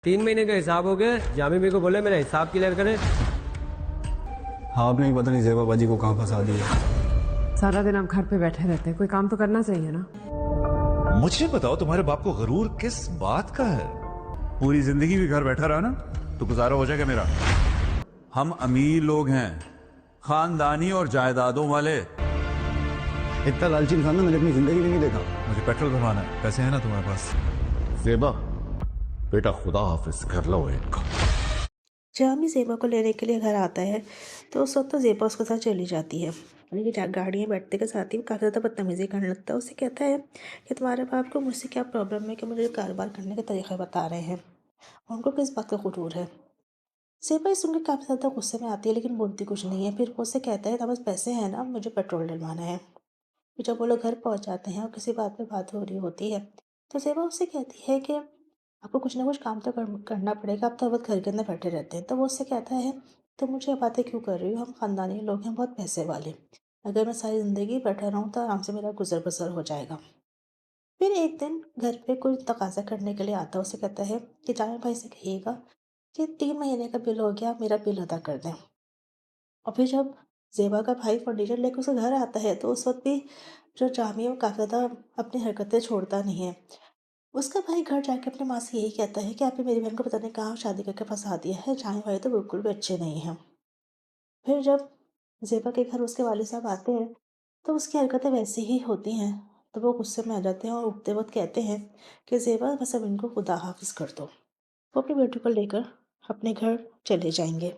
3 महीने का हिसाब हो गया। जामी मेरे को बोले मेरा हिसाब क्लियर करे। हाँ, आपने भी पता नहीं जेबा बाजी को कहाँ फंसा दिया। सारा दिन आप घर पे बैठे रहते हैं, कोई काम तो करना चाहिए ना। मुझे बताओ तुम्हारे बाप को गरूर किस बात का है? पूरी जिंदगी भी घर बैठा रहा ना तो गुजारा हो जाएगा मेरा। हम अमीर लोग हैं, खानदानी और जायदादों वाले। इतना लालची इंसान ना मैंने अपनी जिंदगी में नहीं देखा। मुझे पेट्रोल भरवाना है, पैसे हैं ना तुम्हारे पास? जेबा बेटा खुदा हाफिज कर लो इनको। जामी ज़ेबा को लेने के लिए घर आता है तो उस वक्त तो ज़ेबा उसके साथ चली जाती है। लेकिन गाड़ी में बैठने के साथ ही काफ़ी ज़्यादा बदतमीज़ी करने लगता है। उसे कहता है कि तुम्हारे बाप को मुझसे क्या प्रॉब्लम है कि मुझे कारोबार करने का तरीका बता रहे हैं, उनको किस बात का गुरूर है। ज़ेबा ये सुन के काफ़ी ज़्यादा गुस्से में आती है लेकिन बोलती कुछ नहीं है। फिर वो उससे कहता है ना बस पैसे हैं ना, मुझे पेट्रोल डलवाना है। फिर जब वो लोग घर पहुँच जाते हैं और किसी बात पे बात हो रही होती है तो ज़ेबा उससे कहती है कि आपको कुछ ना कुछ काम तो करना पड़ेगा, आप तो बहुत घर के अंदर बैठे रहते हैं। तो वो उससे कहता है तो मुझे ये बातें क्यों कर रही हो, हम ख़ानदानी लोग हैं, बहुत पैसे वाले, अगर मैं सारी ज़िंदगी बैठा रहूँ तो आराम से मेरा गुजर बसर हो जाएगा। फिर एक दिन घर पे कोई तकाजा करने के लिए आता है। उसे कहता है कि जामिल भाई से कहिएगा कि 3 महीने का बिल हो गया, मेरा बिल अदा कर दें। और फिर जब ज़ेबा का भाई फर्नीचर लेकर उसके घर आता है तो उस वक्त भी जो जामी है वो काफ़ी ज़्यादा अपनी हरकतें छोड़ता नहीं है। उसका भाई घर जाके अपनी माँ से यही कहता है कि आपने मेरी बहन को पता नहीं कहाँ शादी करके फंसा दिया है, जाने वाले तो बिल्कुल भी अच्छे नहीं हैं। फिर जब ज़ेबा के घर उसके वालिद साहब आते हैं तो उसकी हरकतें वैसी ही होती हैं। तो वो गुस्से में आ जाते हैं और उठते वक्त कहते हैं कि ज़ेबा बस अब इनको खुदा हाफिज़ कर दो। वो अपनी बेटी को लेकर अपने घर चले जाएंगे।